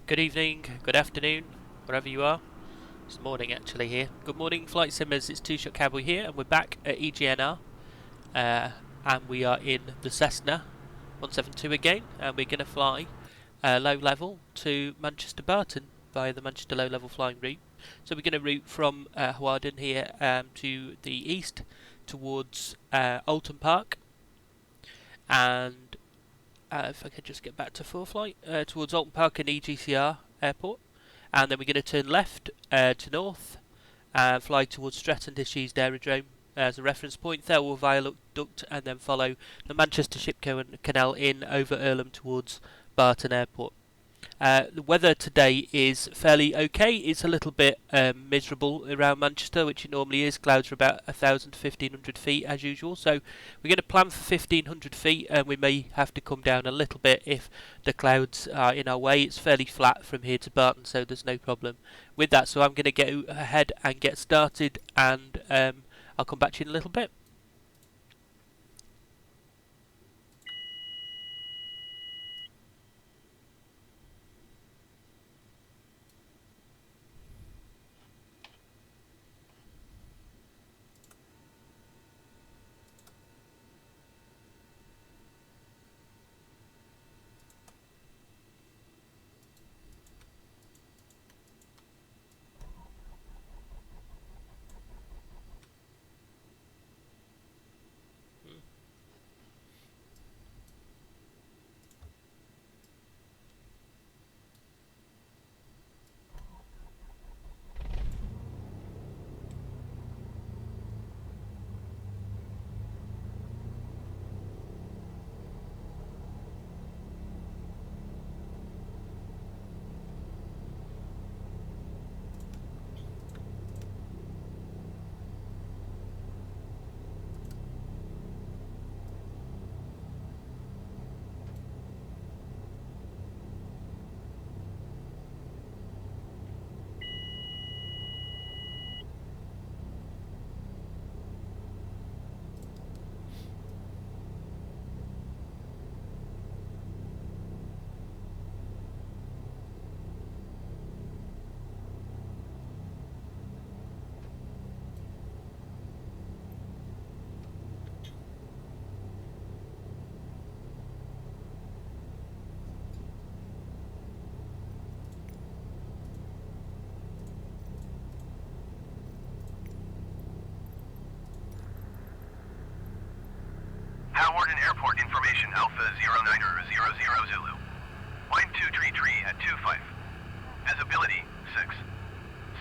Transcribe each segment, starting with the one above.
Good evening, good afternoon, wherever you are. It's morning actually here. Good morning, Flight Simmers. It's Two Shot Cowboy here, and we're back at EGNR. And we are in the Cessna 172 again, and we're going to fly low level to Manchester Barton via the Manchester low level flying route. So we're going to route from Hawarden here to the east towards Alton Park, and if I could just get back to full flight, towards Alton Park and EGCR Airport, and then we're going to turn left to north and fly towards Stretton-Disused Aerodrome as a reference point. There we'll viaduct and then follow the Manchester Ship Canal in over Earlham towards Barton Airport. The weather today is fairly okay. It's a little bit miserable around Manchester, which it normally is. Clouds are about 1,000 to 1,500 feet as usual. So we're going to plan for 1,500 feet, and we may have to come down a little bit if the clouds are in our way. It's fairly flat from here to Barton, so there's no problem with that. So I'm going to get ahead and get started, and I'll come back to you in a little bit. Hawarden Airport information Alpha 09er 00 Zulu. Wind 233 at 25. Visibility 6.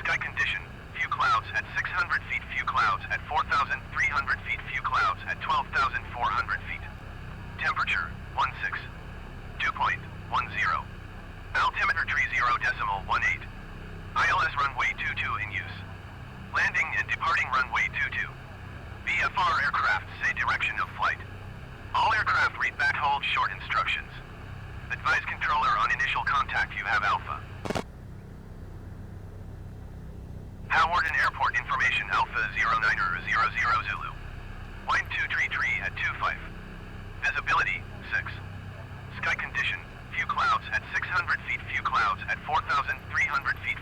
Sky condition, few clouds at 600 feet, few clouds at 4,300 feet, few clouds at 12,400 feet. Temperature 16. Dew point 10. Altimeter 30.18. ILS runway 22 in use. Landing and departing runway 22. VFR aircraft say direction of flight. All aircraft read back hold short instructions. Advise controller on initial contact you have Alpha. Hawarden Airport information Alpha 09er 00 Zulu. Wind 233 at 25. Visibility 6. Sky condition, few clouds at 600 feet, few clouds at 4,300 feet.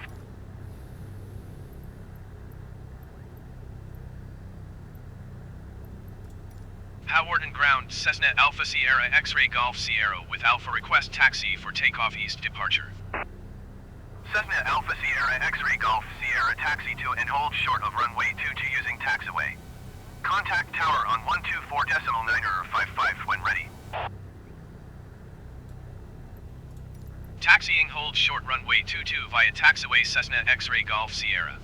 Hawarden ground, Cessna Alpha Sierra X-Ray Golf Sierra with Alpha request taxi for takeoff east departure. Cessna Alpha Sierra X-Ray Golf Sierra taxi to and hold short of runway 22 using taxiway. Contact tower on 124.9 or 55 when ready. Taxiing hold short runway 22 via taxiway Cessna X-Ray Golf Sierra.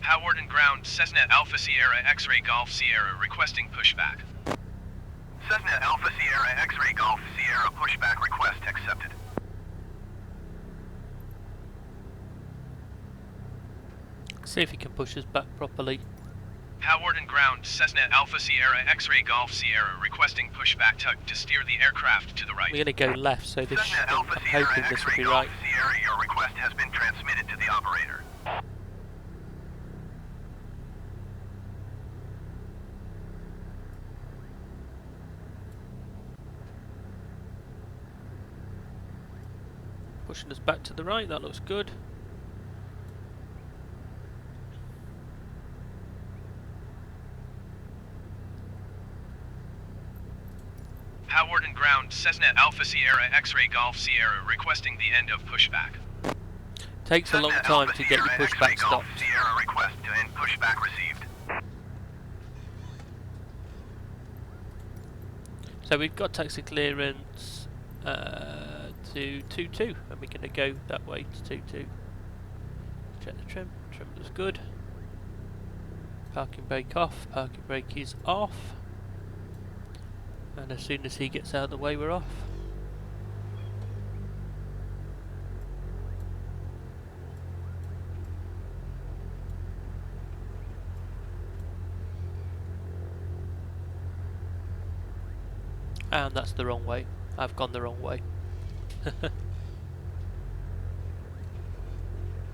Hawarden ground, Cessna Alpha Sierra X-Ray Golf Sierra requesting pushback. Cessna Alpha Sierra X-Ray Golf Sierra pushback request accepted. See if he can push us back properly. Hawarden ground, Cessna Alpha Sierra X-Ray Golf Sierra requesting pushback tug to steer the aircraft to the right. We're going to go left, so this Cessna I'm Alpha Sierra hoping this will X-Ray be Golf right. Sierra, your request has been transmitted to the operator. Pushing us back to the right, that looks good. Hawarden ground, Cessna Alpha Sierra X-Ray Golf Sierra requesting the end of pushback. Takes a long Cessna time Alpha to get your Sierra pushback X-Ray Golf stopped. Sierra request to end pushback received. So we've got taxi clearance to 22, and we're going to go that way to 22. Check the trim. Trim looks good. Parking brake off. Parking brake is off. And as soon as he gets out of the way, we're off. And that's the wrong way. I've gone the wrong way. We've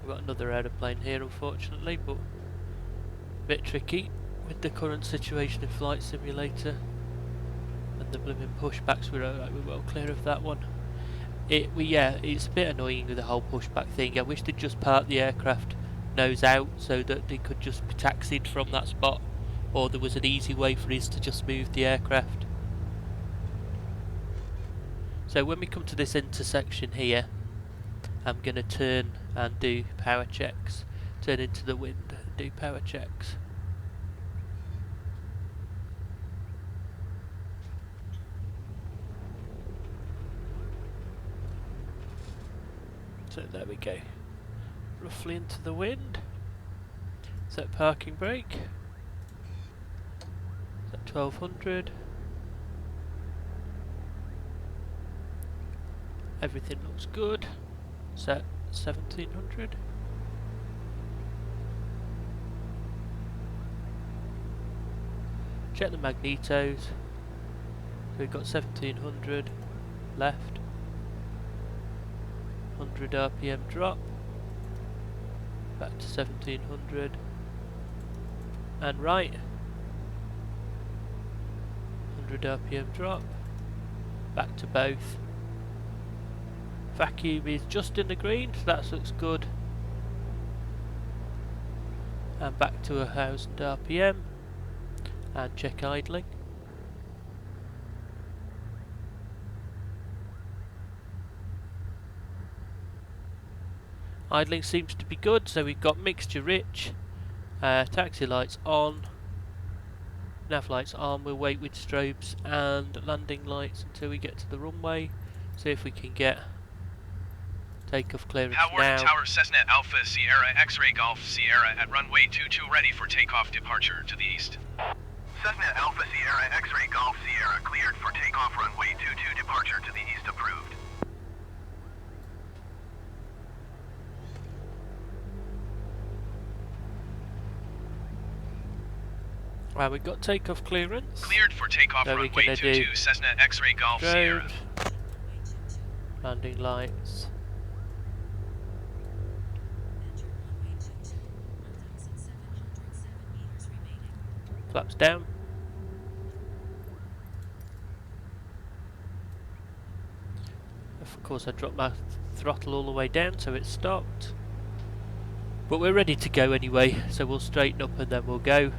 got another aeroplane here, unfortunately, but a bit tricky with the current situation in Flight Simulator and the blooming pushbacks. We're well clear of that one. Yeah, it's a bit annoying with the whole pushback thing. I wish they'd just park the aircraft nose out so that they could just be taxied from that spot, or there was an easy way for us to just move the aircraft. So when we come to this intersection here, I'm going to turn and do power checks. Turn into the wind and do power checks. So there we go. Roughly into the wind. Set parking brake. Set 1200. Everything looks good. Set 1700. Check the magnetos. So we've got 1700 left. 100 RPM drop. Back to 1700. And right. 100 RPM drop. Back to both. Vacuum is just in the green, so that looks good. And back to 1000 RPM. And check idling. Idling seems to be good, so we've got mixture rich. Taxi lights on. Nav lights on. We'll wait with strobes and landing lights until we get to the runway. See if we can get takeoff clearance Hawarden now. Tower, Cessna Alpha Sierra X-Ray Golf Sierra at runway 22 ready for takeoff departure to the east. Cessna Alpha Sierra X-Ray Golf Sierra cleared for takeoff runway 22 departure to the east approved. Right, we've got takeoff clearance. Cleared for takeoff So we're runway gonna 22 do Cessna X-Ray Golf Sierra. Strobes, landing lights. Flaps down. Of course I dropped my throttle all the way down so it stopped. But we're ready to go anyway, so we'll straighten up and then we'll go.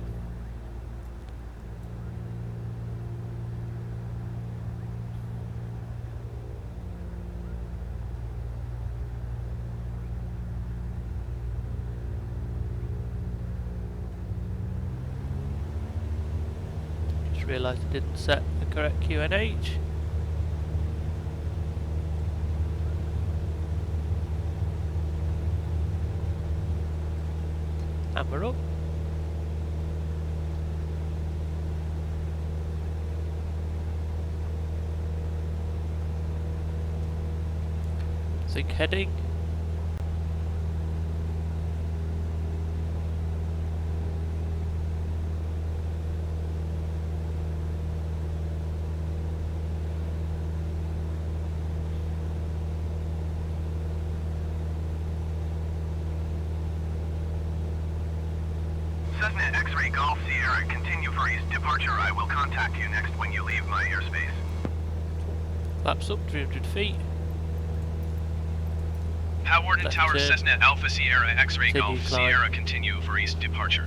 Just realised I didn't set the correct QNH. And we're up. Sync heading. Cessna X-ray Golf Sierra, continue for east departure. I will contact you next when you leave my airspace. Flaps up 300 feet. Hawarden Left Tower, turn. Cessna Alpha Sierra X-ray Continue Golf climb. Sierra, continue for east departure.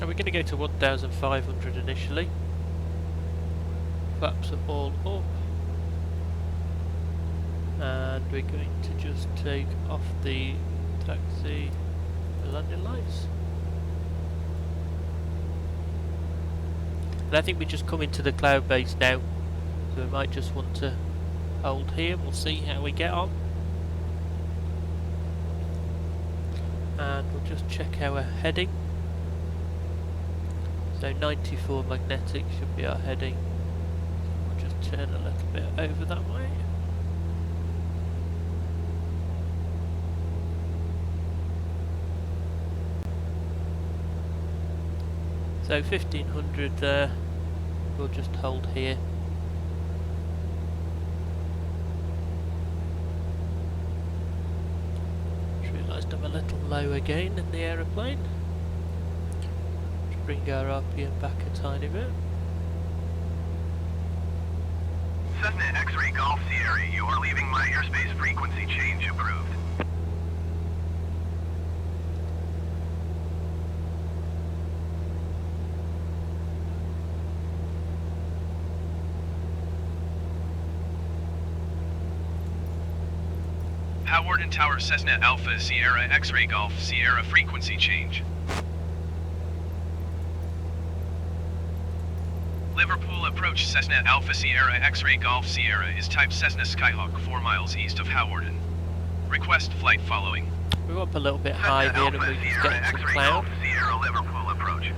And we're going to go to 1,500 initially. Flaps are all up. And we're going to just take off the taxi landing lights. And I think we just come into the cloud base now. So we might just want to hold here. We'll see how we get on. And we'll just check our heading. So 94 magnetic should be our heading. We'll just turn a little bit over that way. So 1500 there. We'll just hold here. Just realised I'm a little low again in the aeroplane. Bring our RPM back a tiny bit. Cessna X-ray Golf Sierra, you are leaving my airspace. Frequency change approved. Hawarden Tower, Cessna Alpha Sierra X-ray Golf Sierra, frequency change. Liverpool approach, Cessna Alpha Sierra X-ray Golf Sierra is type Cessna Skyhawk 4 miles east of Hawarden. Request flight following. We're up a little bit high here and we just get some cloud. Sierra Liverpool approach.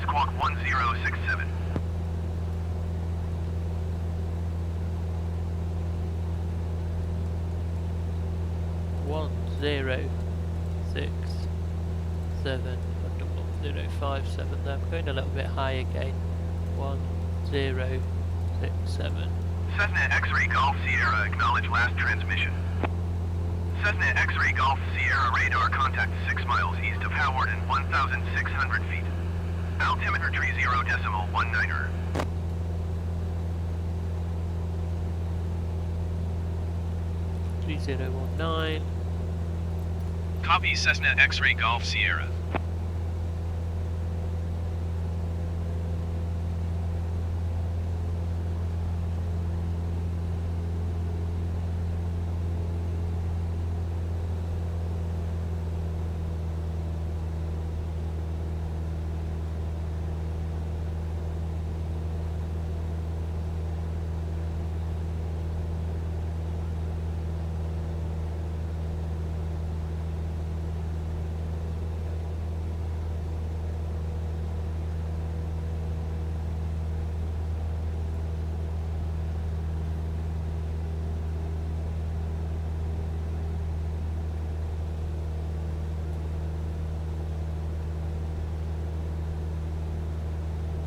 Squawk 1067. One 0 6 7 057 there. I'm going a little bit high again. 1067. Cessna X-ray Golf Sierra, acknowledge last transmission. Cessna X-ray Golf Sierra radar contact 6 miles east of Hawarden, 1,600 feet. Altimeter tree 0.19er. Three 3019. Copy, Cessna X-ray Golf Sierra.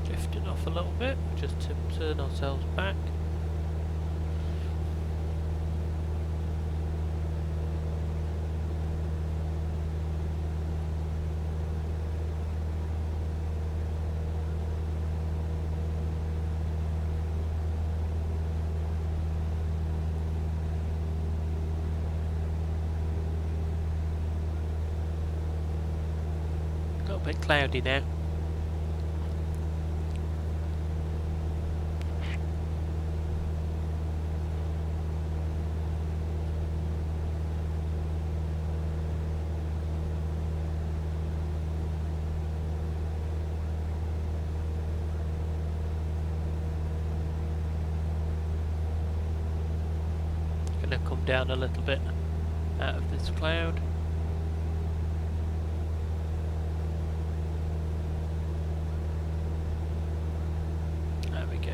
Drifting off a little bit, just to turn ourselves back. A little bit cloudy now. going to come down a little bit out of this cloud. There we go.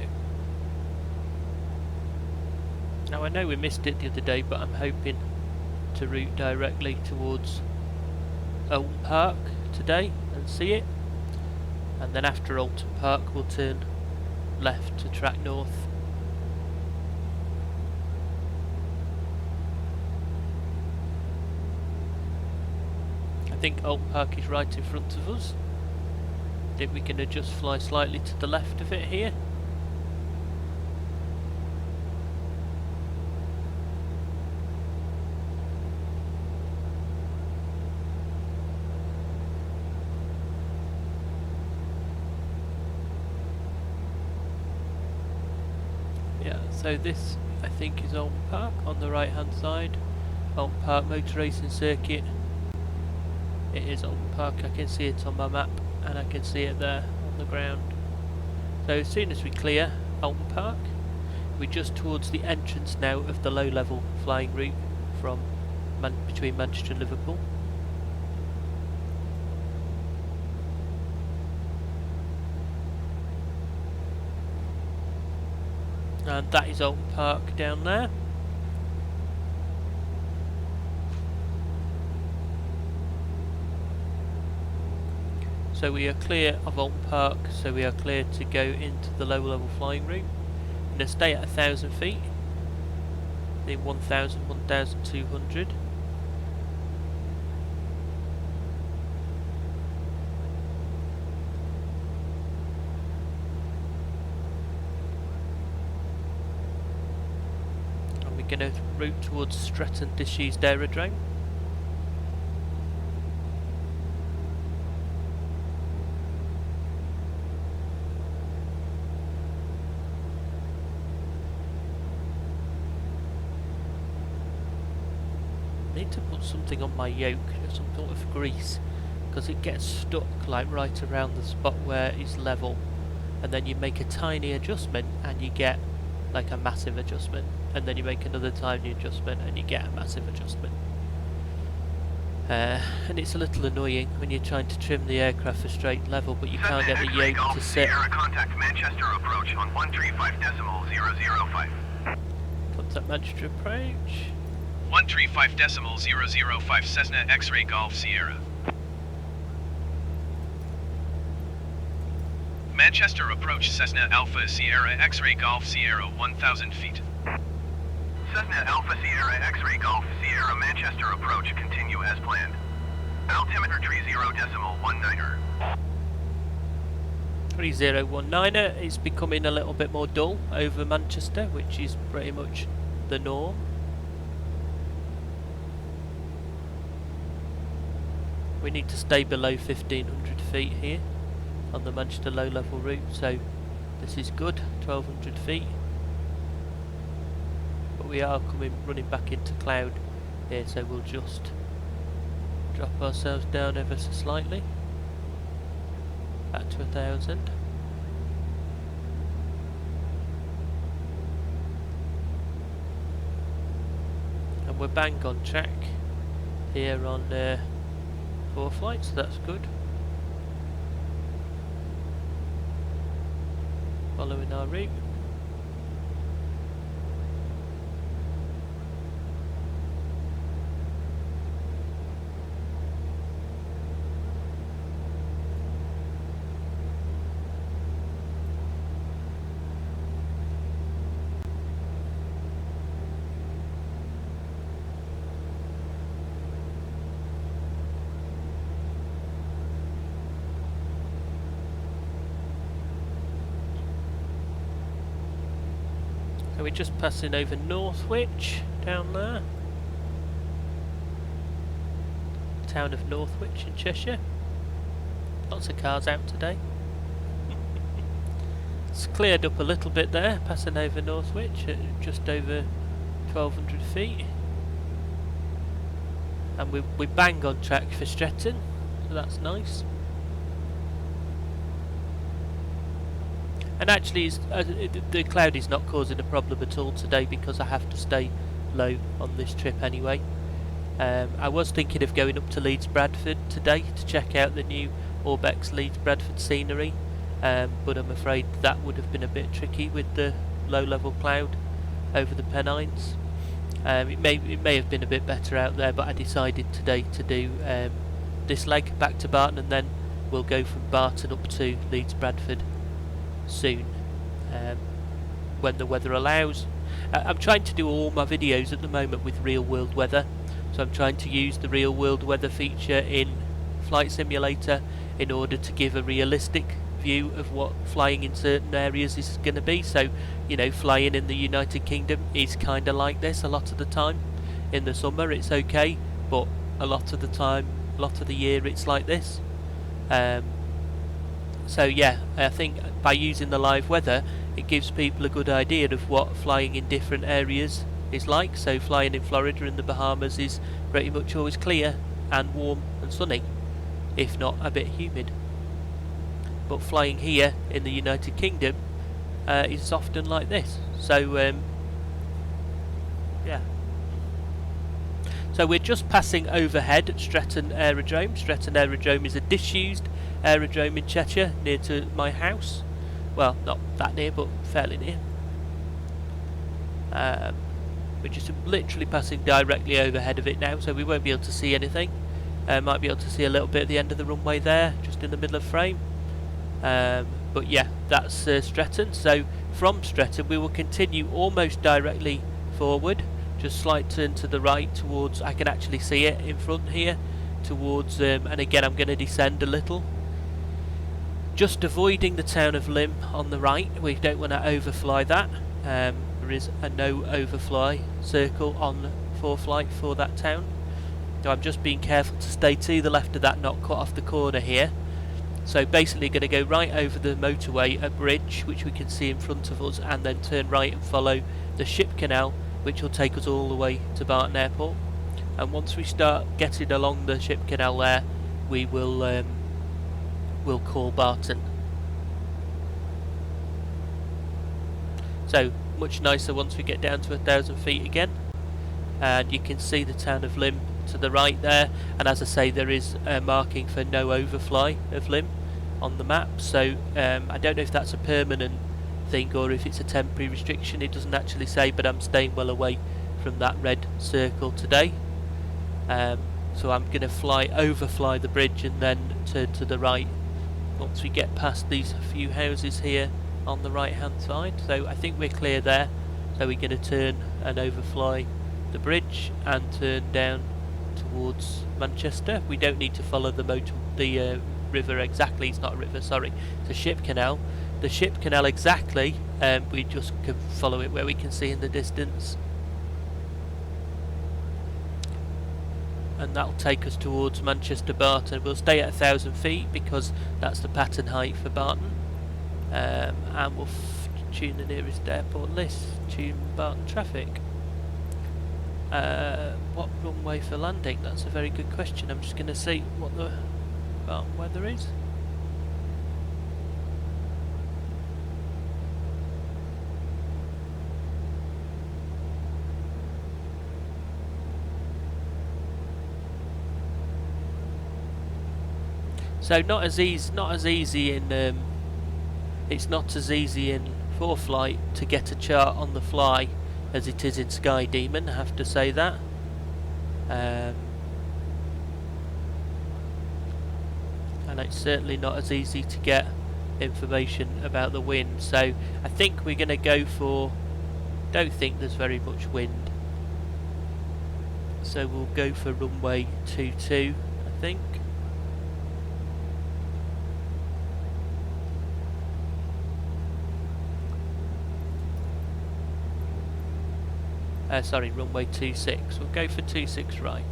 Now I know we missed it the other day, but I'm hoping to route directly towards Alton Park today and see it, and then after Alton Park we'll turn left to track north. I think Alton Park is right in front of us. I think we can just fly slightly to the left of it here. So this, I think, is Alton Park on the right hand side. Alton Park Motor Racing Circuit. It is Alton Park, I can see it on my map and I can see it there on the ground. So as soon as we clear Alton Park, we're just towards the entrance now of the low level flying route from between Manchester and Liverpool. And that is Alton Park down there. So we are clear of Alton Park, so we are clear to go into the low level flying route. We're going to stay at 1,000 feet, then 1,000, 1,200. Going to route towards Stretton Disused Aerodrome. Need to put something on my yoke, some sort of grease, because it gets stuck like right around the spot where it's level, and then you make a tiny adjustment and you get like a massive adjustment, and then you make another tiny adjustment and you get a massive adjustment. And it's a little annoying when you're trying to trim the aircraft for straight level, but you can't get the yoke to sit. Contact Manchester approach on 135.005. Contact Manchester approach. 135.005 Cessna X-Ray Golf Sierra. Manchester approach Cessna Alpha Sierra X-Ray Golf Sierra 1,000 feet. Cessna Alpha Sierra X-Ray Golf Sierra Manchester approach continue as planned. Altimeter 30.19er. 3019er is becoming a little bit more dull over Manchester, which is pretty much the norm. We need to stay below 1,500 feet here on the Manchester low level route, so this is good, 1,200 feet. But we are running back into cloud here, so we'll just drop ourselves down ever so slightly, back to 1,000. And we're bang on track here on 4 flights, so that's good. Following our route. So we're just passing over Northwich down there. Town of Northwich in Cheshire. Lots of cars out today. It's cleared up a little bit there, passing over Northwich at just over 1,200 feet. And we bang on track for Stretton, so that's nice. And actually the cloud is not causing a problem at all today, because I have to stay low on this trip anyway. I was thinking of going up to Leeds Bradford today to check out the new Orbex Leeds Bradford scenery, but I'm afraid that would have been a bit tricky with the low level cloud over the Pennines. It may have been a bit better out there, but I decided today to do this leg back to Barton, and then we'll go from Barton up to Leeds Bradford soon, when the weather allows. I'm trying to do all my videos at the moment with real world weather, so I'm trying to use the real world weather feature in Flight Simulator in order to give a realistic view of what flying in certain areas is going to be. So, you know, flying in the United Kingdom is kind of like this a lot of the time. In the summer it's okay, but a lot of the time, a lot of the year it's like this. So yeah, I think by using the live weather it gives people a good idea of what flying in different areas is like. So flying in Florida and the Bahamas is pretty much always clear and warm and sunny, if not a bit humid. But flying here in the United Kingdom is often like this. So yeah. So we're just passing overhead at Stretton Aerodrome. Stretton Aerodrome is a disused aerodrome in Cheshire, near to my house. Well, not that near, but fairly near. We're just literally passing directly overhead of it now, so we won't be able to see anything. Might be able to see a little bit at the end of the runway there, just in the middle of frame. But yeah, that's Stretton. So from Stretton we will continue almost directly forward, just slight turn to the right towards, I can actually see it in front here, towards, and again I'm going to descend a little, just avoiding the town of Lymm on the right. We don't want to overfly that. There is a no overfly circle on ForeFlight for that town. So I'm just being careful to stay to the left of that, not cut off the corner here. So basically going to go right over the motorway, a bridge which we can see in front of us, and then turn right and follow the ship canal, which will take us all the way to Barton Airport. And once we start getting along the ship canal there, we will we'll call Barton. So much nicer once we get down to 1,000 feet again, and you can see the town of Lymm to the right there, and as I say, there is a marking for no overfly of Lymm on the map. So I don't know if that's a permanent thing or if it's a temporary restriction. It doesn't actually say, but I'm staying well away from that red circle today. So I'm going to overfly the bridge and then turn to the right once we get past these few houses here on the right hand side. So I think we're clear there, so we're going to turn and overfly the bridge and turn down towards Manchester. We don't need to follow the river exactly. It's not a river, sorry, it's a ship canal. The ship canal exactly, we just can follow it where we can see in the distance, and that'll take us towards Manchester Barton. We'll stay at 1,000 feet because that's the pattern height for Barton, and we'll tune the nearest airport list, tune Barton traffic. What runway for landing? That's a very good question. I'm just going to see what the Barton weather is. So not as easy in it's not as easy in ForeFlight to get a chart on the fly as it is in Sky Demon, I have to say that. And it's certainly not as easy to get information about the wind. So I think we're going to go for, don't think there's very much wind, so we'll go for runway 22, I think. Sorry, runway 26. We'll go for 26 right.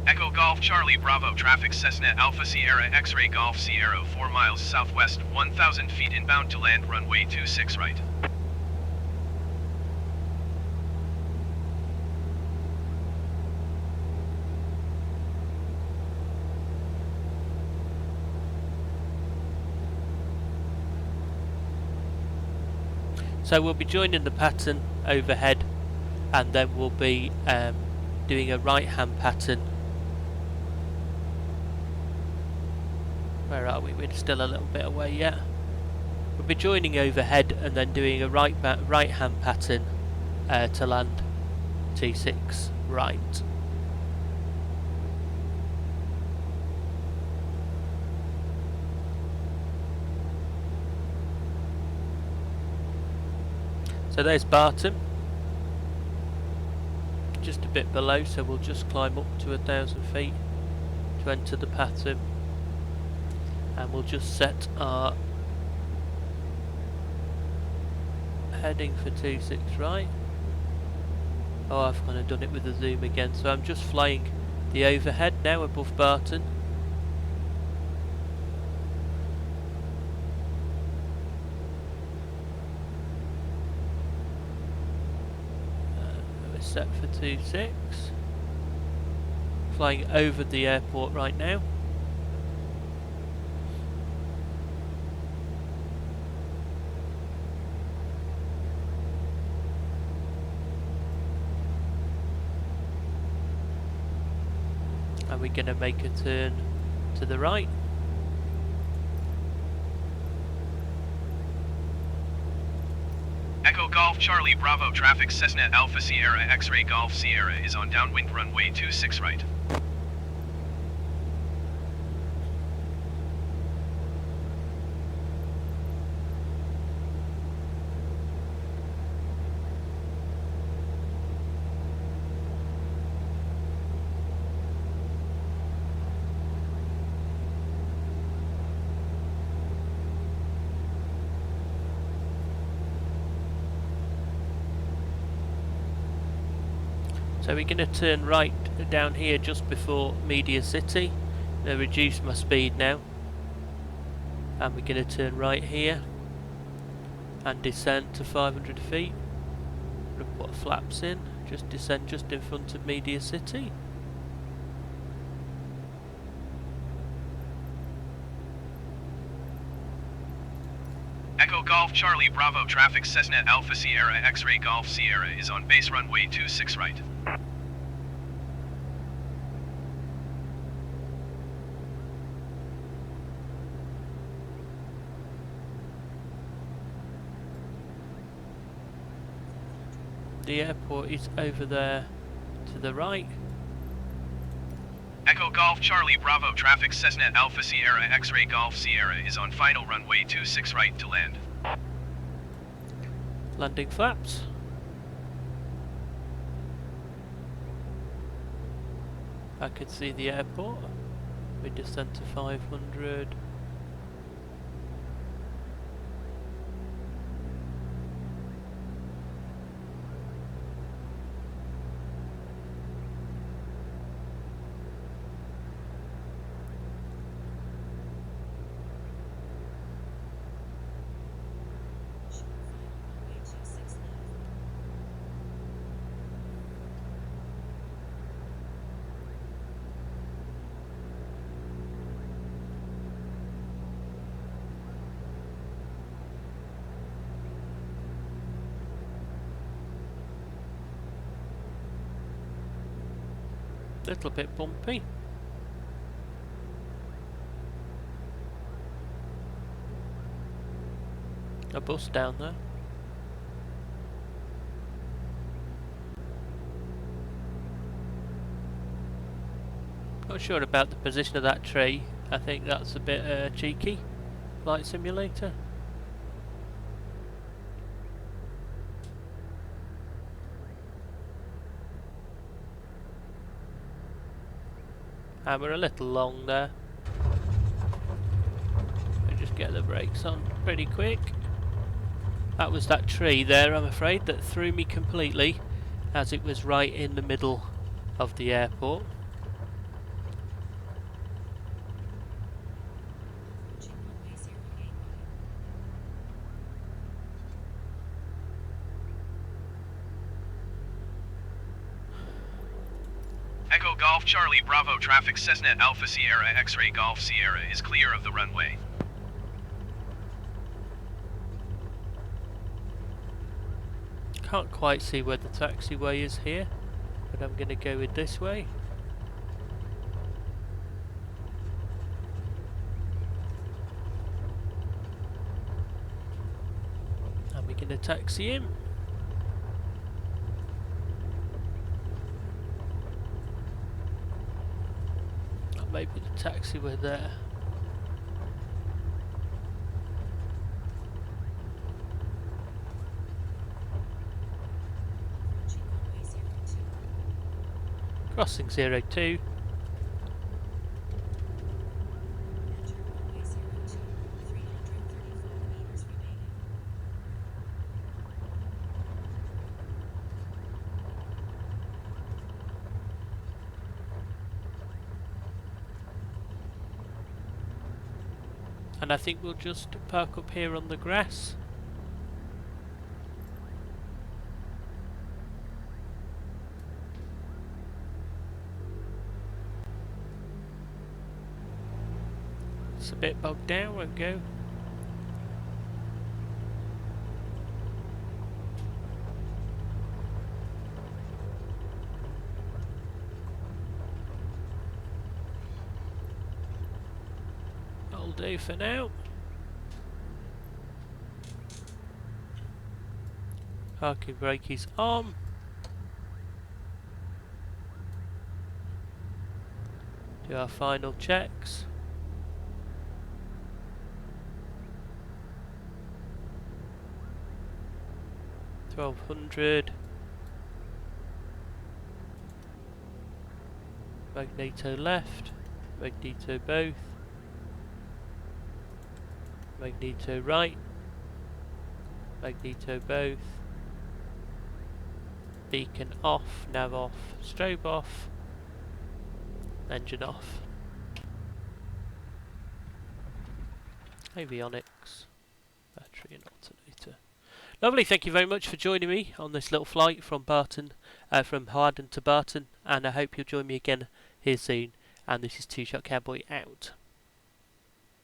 Echo Golf Charlie Bravo traffic Cessna Alpha Sierra X-Ray Golf Sierra 4 miles southwest, 1,000 feet inbound to land runway 26 right. So we'll be joining the pattern overhead, and then we'll be doing a right hand pattern. Where are we? We're still a little bit away yet. We'll be joining overhead and then doing a right hand pattern to land T6 right. So there's Barton, just a bit below, so we'll just climb up to 1,000 feet to enter the pattern, and we'll just set our heading for 26 right. Oh, I've kind of done it with the zoom again, so I'm just flying the overhead now above Barton. We're set for 26. Flying over the airport right now. And we're going to make a turn to the right. Echo Golf Charlie Bravo traffic Cessna Alpha Sierra X-Ray Golf Sierra is on downwind runway 26 right. So we're going to turn right down here just before Media City. I'm going to reduce my speed now, and we're going to turn right here and descend to 500 feet. I'm going to put flaps in, just descend just in front of Media City. Echo Golf Charlie Bravo traffic Cessna Alpha Sierra X-Ray Golf Sierra is on base runway 26 right. The airport is over there to the right. Echo Golf Charlie Bravo traffic Cessna Alpha Sierra X-Ray Golf Sierra is on final runway 26 right to land. Landing flaps. I can see the airport. We descend to 500. Little bit bumpy. A bus down there. Not sure about the position of that tree. I think that's a bit cheeky. Flight Simulator. And we're a little long there. We'll just get the brakes on pretty quick. That was that tree there, I'm afraid, that threw me completely, as it was right in the middle of the airport. Echo Golf Charlie Bravo traffic Cessna Alpha Sierra X-Ray Golf Sierra is clear of the runway. Can't quite see where the taxiway is here, but I'm going to go with this way. And we're going to taxi him. Or maybe the taxiway there. Crossing 02. And I think we'll just park up here on the grass. It's a bit bogged down, won't go. That'll do for now. Parking brake is on. Do our final checks. $1,200. Magneto left, magneto both, magneto right, magneto both, beacon off, nav off, strobe off, engine off. Avionics, battery and alternator. Lovely, thank you very much for joining me on this little flight from Barton, from Hawarden to Barton, and I hope you'll join me again here soon. And this is Two Shot Cowboy out.